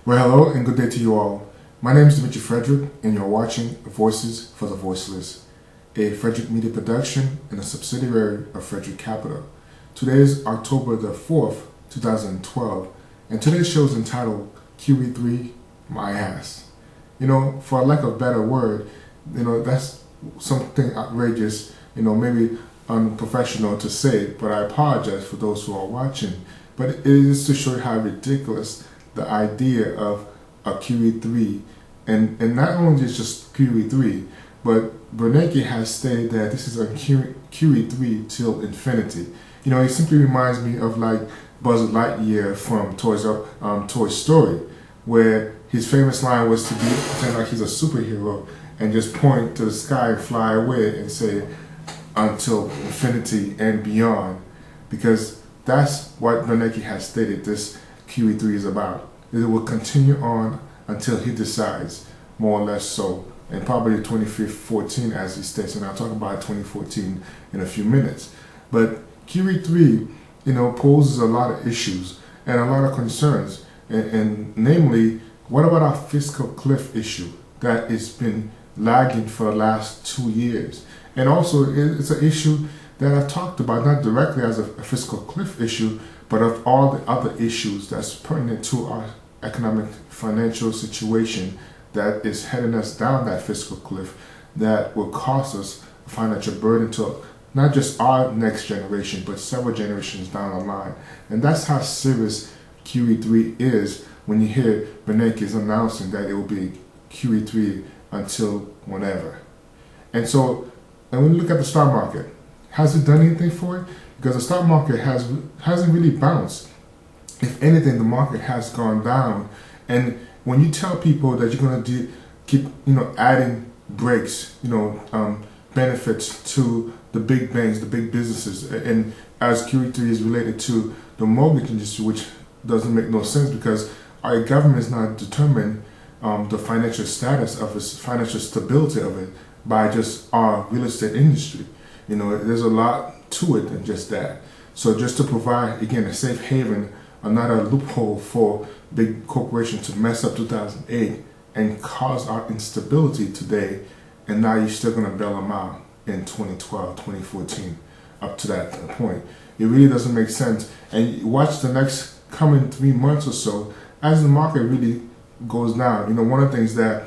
Well, hello and good day to you all. My name is Dimitri Frederick, and you're watching Voices for the Voiceless, a Frederick Media production and a subsidiary of Frederick Capital. Today is October the 4th, 2012, and today's show is entitled QE3 My Ass. For lack of a better word, that's something outrageous, maybe unprofessional to say, but I apologize for those who are watching. But it is to show you how ridiculous the idea of a QE3, and not only is just QE3, but Bernanke has stated that this is a QE3 till infinity. It simply reminds me of like Buzz Lightyear from Toy Story, where his famous line was to pretend like he's a superhero and just point to the sky and fly away and say, until infinity and beyond, because that's what Bernanke has stated this QE3 is about. It will continue on until he decides, more or less so, and probably 2014 as he states, and I'll talk about 2014 in a few minutes. But QE3, poses a lot of issues and a lot of concerns, and namely, what about our fiscal cliff issue that has been lagging for the last 2 years? And also, it's an issue that I talked about, not directly as a fiscal cliff issue, but of all the other issues that's pertinent to our economic financial situation that is heading us down that fiscal cliff that will cause us a financial burden to not just our next generation, but several generations down the line. And that's how serious QE3 is when you hear Bernanke is announcing that it will be QE3 until whenever. And when you look at the stock market, has it done anything for it? Because the stock market hasn't really bounced. If anything, the market has gone down. And when you tell people that you're going to keep, adding breaks, benefits to the big banks, the big businesses, and as QE3 is related to the mortgage industry, which doesn't make no sense because our government is not determining the financial status of its financial stability of it by just our real estate industry. There's a lot to it than just that. So just to provide, again, a safe haven, another loophole for big corporations to mess up 2008 and cause our instability today, and now you're still going to bail them out in 2012, 2014, up to that point. It really doesn't make sense. And you watch the next coming 3 months or so as the market really goes down. One of the things that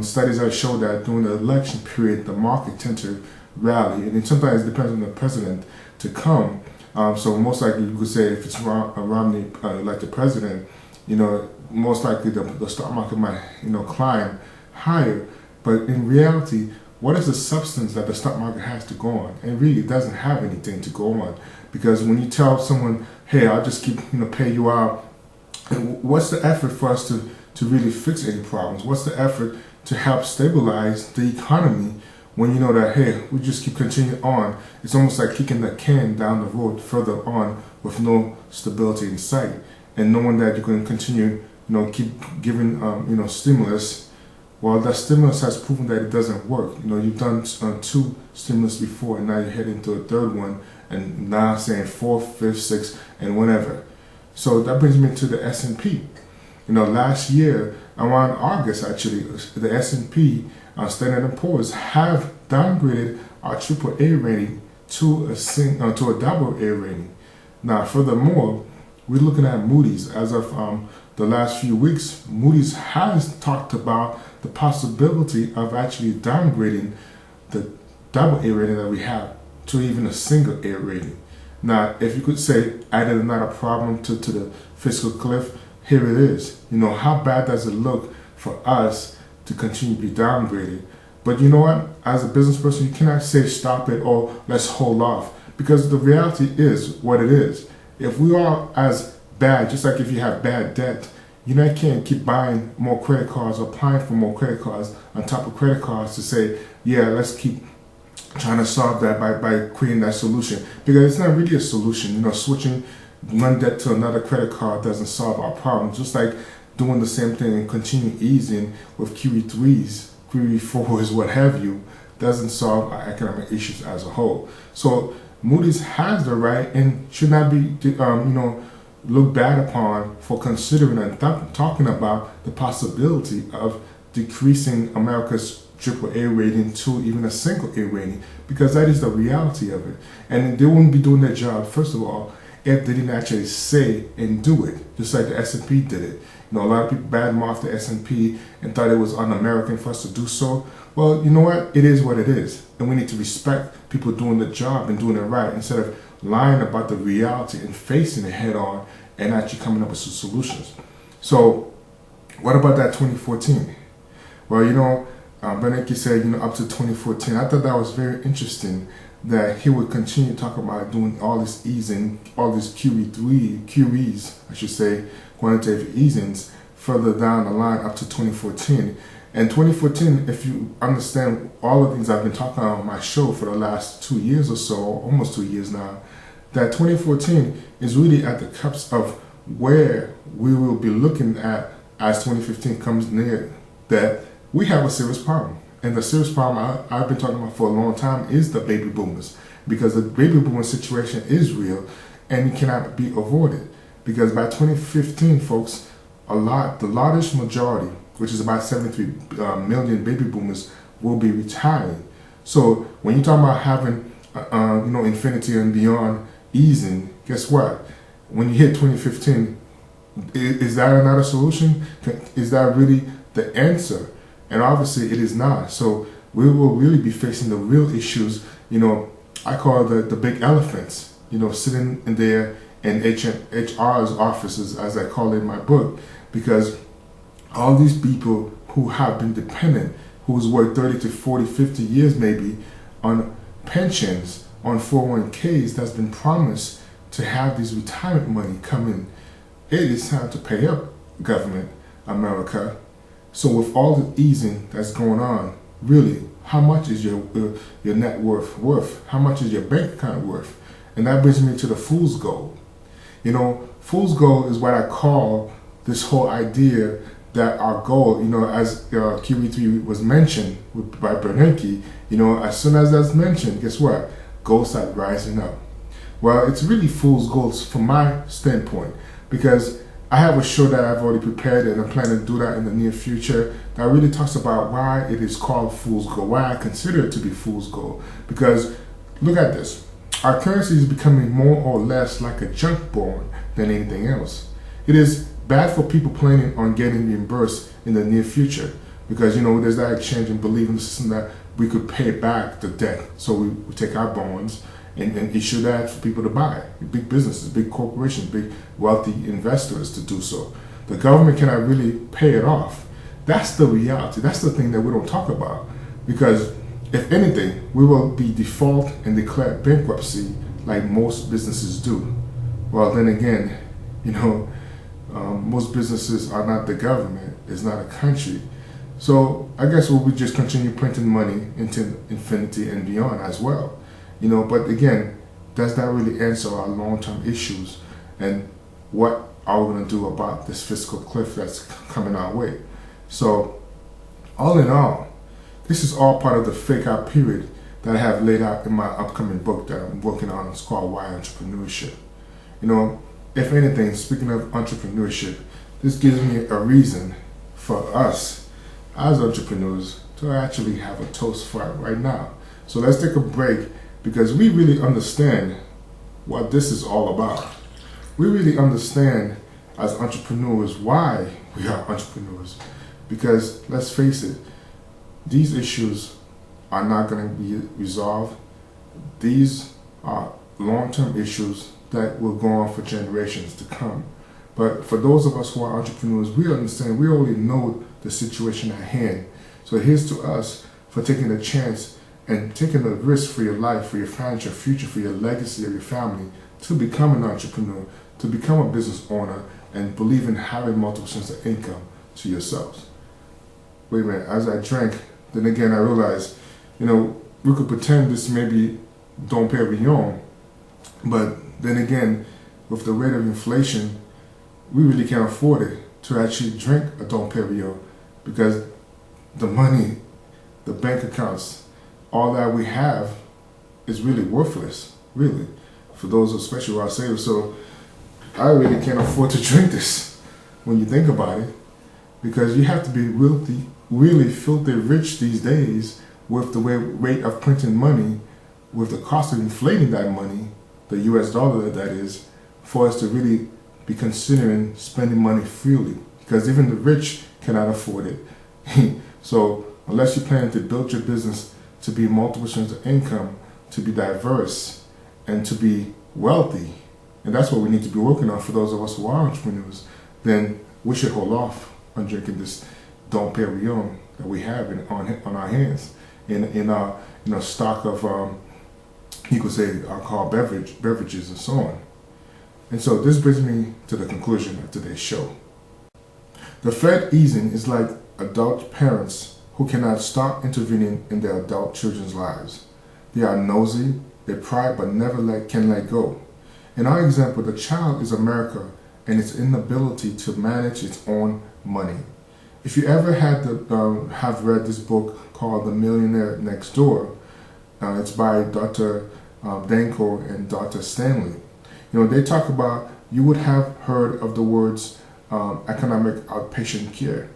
studies have shown that during the election period, the market tends to rally, and it sometimes depends on the president to come. So most likely you could say if it's Romney elected president, most likely the stock market might climb higher. But in reality, what is the substance that the stock market has to go on? And really, it doesn't have anything to go on, because when you tell someone, "Hey, I'll just keep pay you out," what's the effort for us to really fix any problems? What's the effort to help stabilize the economy when you know that, hey, we just keep continuing on? It's almost like kicking the can down the road further on with no stability in sight, and knowing that you're going to continue, keep giving, stimulus. Well, that stimulus has proven that it doesn't work. You've done 2 stimulus before, and now you're heading to a 3rd one, and now saying 4th, 5th, 6th, and whenever. So that brings me to the S&P. Last year, around August actually, the S&P, Standard & Poor's, have downgraded our AAA rating to a double A rating. Now, furthermore, we're looking at Moody's. As of the last few weeks, Moody's has talked about the possibility of actually downgrading the double A rating that we have to even a single A rating. Now, if you could say, added another problem to the fiscal cliff, here it is. How bad does it look for us to continue to be downgraded? But you know what? As a business person, you cannot say stop it or let's hold off, because the reality is what it is. If we are as bad, just like if you have bad debt, you can't keep buying more credit cards or applying for more credit cards on top of credit cards to say, yeah, let's keep trying to solve that by creating that solution, because it's not really a solution. Switching one debt to another credit card doesn't solve our problem. Just like doing the same thing and continue easing with QE3s, QE4s, what have you, doesn't solve our economic issues as a whole. So Moody's has the right and should not be, looked bad upon for considering and talking about the possibility of decreasing America's AAA rating to even a single A rating, because that is the reality of it. And they wouldn't be doing their job, first of all, if they didn't actually say and do it, just like the S&P did it. A lot of people badmouthed the S&P and thought it was un-American for us to do so. Well, you know what? It is what it is. And we need to respect people doing the job and doing it right, instead of lying about the reality and facing it head on and actually coming up with some solutions. So what about that 2014? Well, Bernanke said, up to 2014. I thought that was very interesting that he would continue to talk about doing all this easing, all these QEs, I should say, quantitative easings further down the line up to 2014. And 2014, if you understand all the things I've been talking about on my show for the last 2 years or so, almost 2 years now, that 2014 is really at the cusp of where we will be looking at as 2015 comes near, that we have a serious problem. And the serious problem I've been talking about for a long time is the baby boomers, because the baby boomer situation is real and it cannot be avoided. Because by 2015, folks, the largest majority, which is about 73 million baby boomers, will be retiring. So when you talk about having, infinity and beyond easing, guess what? When you hit 2015, is that another solution? Is that really the answer? And obviously it is not. So we will really be facing the real issues, I call the big elephants, sitting in there in HR's offices, as I call it in my book, because all these people who have been dependent, who's worked 30 to 40, 50 years maybe on pensions, on 401ks that's been promised to have this retirement money come in. It is time to pay up, government, America. So with all the easing that's going on, really, how much is your net worth? How much is your bank account worth? And that brings me to the fool's gold. Fool's gold is what I call this whole idea that our goal, as QE3 was mentioned by Bernanke, as soon as that's mentioned, guess what? Gold start rising up. Well, it's really fool's gold from my standpoint, because I have a show that I've already prepared and I'm planning to do that in the near future that really talks about why it is called fool's gold, why I consider it to be fool's gold. Because look at this. Our currency is becoming more or less like a junk bond than anything else. It is bad for people planning on getting reimbursed in the near future, because there's that exchange and belief in the system that we could pay back the debt. So we take our bonds and issue that for people to buy, big businesses, big corporations, big wealthy investors to do so. The government cannot really pay it off. That's the reality. That's the thing that we don't talk about, because if anything, we will be default and declare bankruptcy like most businesses do. Well, then again, most businesses are not the government. It's not a country. So I guess we'll just continue printing money into infinity and beyond as well. But again, does that really answer our long-term issues? And what are we going to do about this fiscal cliff that's coming our way? So all in all, this is all part of the fake out period that I have laid out in my upcoming book that I'm working on. It's called Why Entrepreneurship. If anything, speaking of entrepreneurship, this gives me a reason for us as entrepreneurs to actually have a toast for right now. So let's take a break, because we really understand what this is all about. We really understand as entrepreneurs why we are entrepreneurs. Because let's face it, these issues are not going to be resolved. These are long-term issues that will go on for generations to come. But for those of us who are entrepreneurs, we understand, we already know the situation at hand. So here's to us for taking a chance and taking a risk for your life, for your financial future, for your legacy of your family, to become an entrepreneur, to become a business owner, and believe in having multiple streams of income to yourselves. Wait a minute, as I drank, then again I realized, we could pretend this may be Dom Perignon, but then again, with the rate of inflation, we really can't afford it to actually drink a Dom Perignon, because the money, the bank accounts, all that we have is really worthless, really, for those especially who are savers. So I really can't afford to drink this when you think about it, because you have to be really filthy rich these days with the rate of printing money, with the cost of inflating that money, the US dollar that is, for us to really be considering spending money freely, because even the rich cannot afford it. So unless you plan to build your business to be multiple streams of income, to be diverse, and to be wealthy, and that's what we need to be working on for those of us who are entrepreneurs, then we should hold off on drinking this Dom Perignon that we have on our hands in our stock of you could say alcohol beverages and so on. And so this brings me to the conclusion of today's show. The Fed easing is like adult parents who cannot stop intervening in their adult children's lives. They are nosy, they pry, but never can let go. In our example, the child is America and its inability to manage its own money. If you ever have read this book called The Millionaire Next Door, it's by Dr. Danko and Dr. Stanley. They talk about, you would have heard of the words economic outpatient care.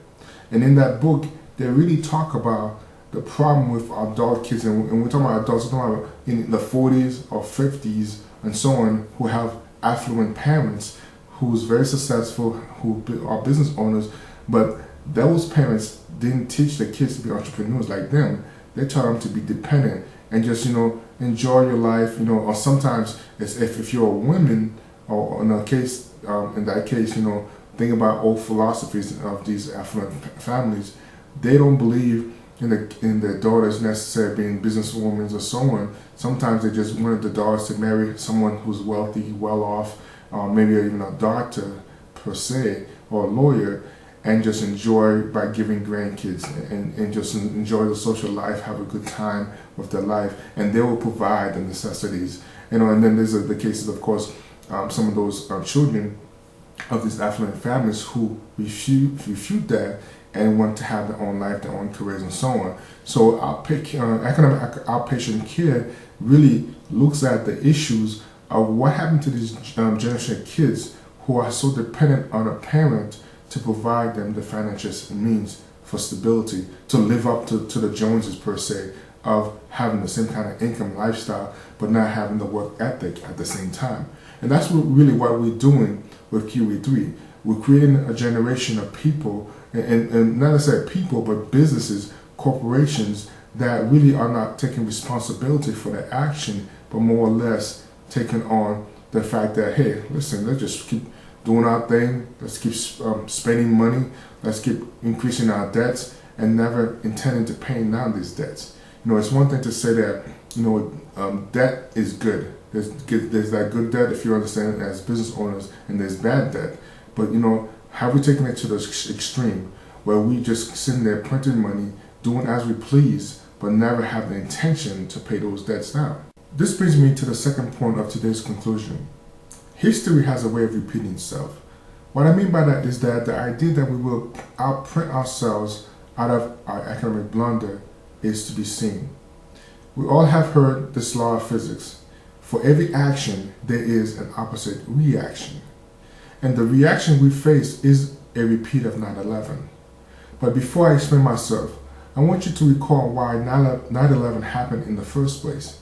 And in that book, they really talk about the problem with adult kids, and we're talking about adults, we're talking about in the 40s or 50s and so on, who have affluent parents who's very successful, who are business owners, but those parents didn't teach their kids to be entrepreneurs like them. They taught them to be dependent and just, enjoy your life, or sometimes it's if you're a woman, or in that case, think about old philosophies of these affluent families. They don't believe in their daughters necessarily being businesswomen or so on. Sometimes they just wanted the daughters to marry someone who's wealthy, well off, maybe even a doctor per se, or a lawyer, and just enjoy by giving grandkids and just enjoy the social life, have a good time with their life, and they will provide the necessities. And then there's the cases, of course, some of those children of these affluent families who refute that and want to have their own life, their own careers, and so on. So economic outpatient care really looks at the issues of what happened to these generation of kids who are so dependent on a parent to provide them the financial means for stability, to live up to the Joneses per se, of having the same kind of income lifestyle, but not having the work ethic at the same time. And that's really what we're doing with QE3. We're creating a generation of people, and not necessarily people, but businesses, corporations, that really are not taking responsibility for their action, but more or less taking on the fact that, hey, listen, let's just keep doing our thing, let's keep spending money, let's keep increasing our debts, and never intending to pay down these debts. It's one thing to say that, debt is good. There's that good debt, if you understand it, as business owners, and there's bad debt. But, have we taken it to the extreme, where we just sitting there printing money, doing as we please, but never have the intention to pay those debts down? This brings me to the second point of today's conclusion. History has a way of repeating itself. What I mean by that is that the idea that we will outprint ourselves out of our economic blunder is to be seen. We all have heard this law of physics. For every action, there is an opposite reaction. And the reaction we face is a repeat of 9/11. But before I explain myself, I want you to recall why 9/11 happened in the first place.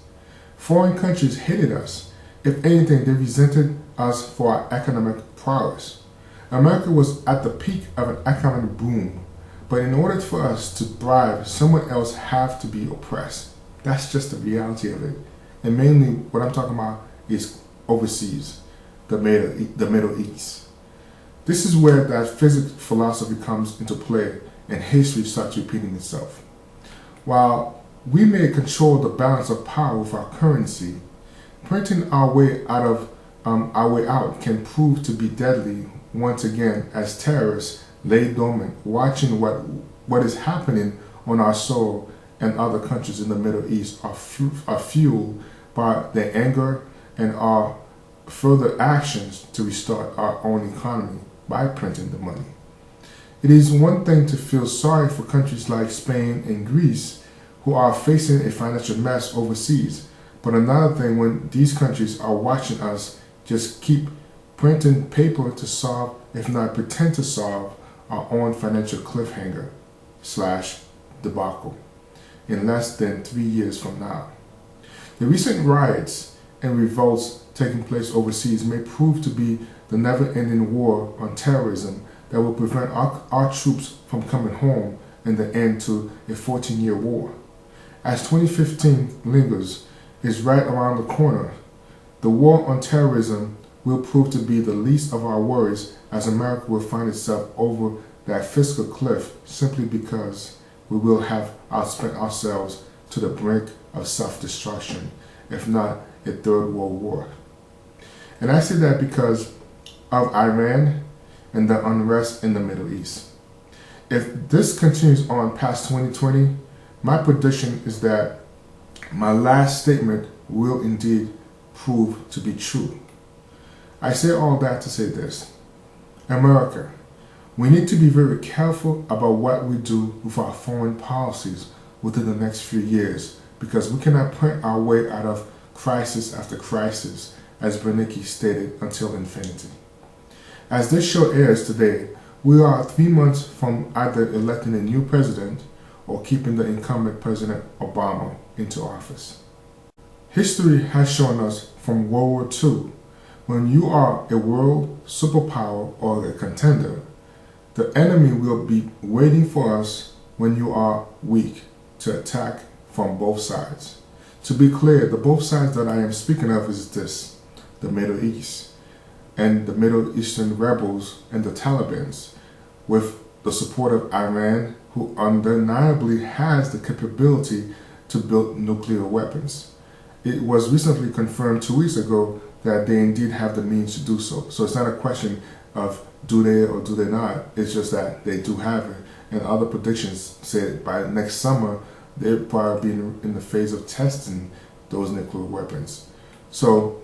Foreign countries hated us. If anything, they resented us for our economic prowess. America was at the peak of an economic boom, but in order for us to thrive, someone else have to be oppressed. That's just the reality of it. And mainly what I'm talking about is overseas, the Middle East. This is where that physics philosophy comes into play and history starts repeating itself. While we may control the balance of power with our currency, printing our way out can prove to be deadly once again, as terrorists lay dormant, watching what is happening on our soil, and other countries in the Middle East are fueled by their anger and our further actions to restart our own economy by printing the money. It is one thing to feel sorry for countries like Spain and Greece who are facing a financial mess overseas, but another thing when these countries are watching us just keep printing paper to solve, if not pretend to solve, our own financial cliffhanger / debacle in less than 3 years from now. The recent riots and revolts taking place overseas may prove to be the never-ending war on terrorism that will prevent our troops from coming home and the end to a 14-year war. As 2015 lingers, is right around the corner, the war on terrorism will prove to be the least of our worries, as America will find itself over that fiscal cliff simply because we will have outspent ourselves to the brink of self-destruction, if not a third world war. And I say that because of Iran and the unrest in the Middle East. If this continues on past 2020, my prediction is that my last statement will indeed prove to be true. I say all that to say this. America, we need to be very careful about what we do with our foreign policies within the next few years, because we cannot print our way out of crisis after crisis, as Bernanke stated, until infinity. As this show airs today, we are 3 months from either electing a new president or keeping the incumbent President Obama into office. History has shown us from World War II, when you are a world superpower or a contender, the enemy will be waiting for us when you are weak to attack from both sides. To be clear, the both sides that I am speaking of is this: the Middle East and the Middle Eastern rebels and the Taliban, with the support of Iran, who undeniably has the capability to build nuclear weapons. It was recently confirmed 2 weeks ago that they indeed have the means to do so. So it's not a question of do they or do they not, it's just that they do have it. And other predictions say by next summer, they'll probably be in the phase of testing those nuclear weapons. So,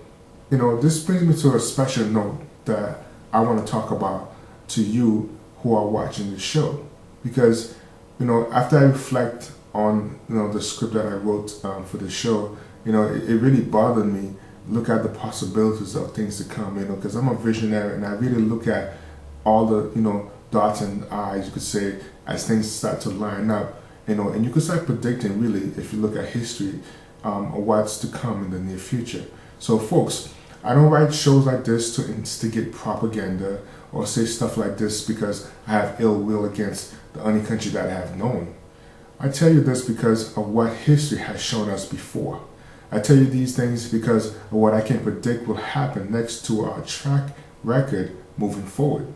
this brings me to a special note that I want to talk about to you who are watching the show. Because, after I reflect on, the script that I wrote for the show, it really bothered me. Look at the possibilities of things to come, because I'm a visionary and I really look at all the, dots and I's, you could say, as things start to line up, and you could start predicting really, if you look at history, what's to come in the near future. So folks, I don't write shows like this to instigate propaganda or say stuff like this because I have ill will against the only country that I have known. I tell you this because of what history has shown us before. I tell you these things because of what I can predict will happen next to our track record moving forward.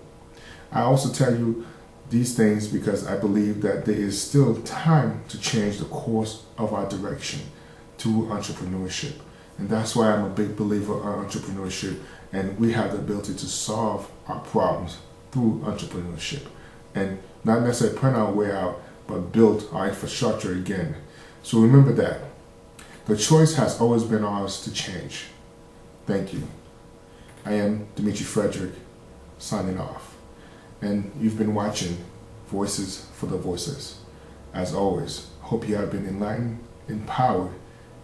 I also tell you these things because I believe that there is still time to change the course of our direction through entrepreneurship. And that's why I'm a big believer in entrepreneurship, and we have the ability to solve our problems through entrepreneurship. And not necessarily print our way out, but build our infrastructure again. So remember that. The choice has always been ours to change. Thank you. I am Dimitri Frederick, signing off. And you've been watching Voices for the Voiceless. As always, hope you have been enlightened, empowered,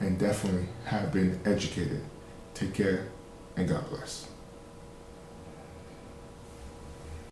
and definitely have been educated. Take care, and God bless.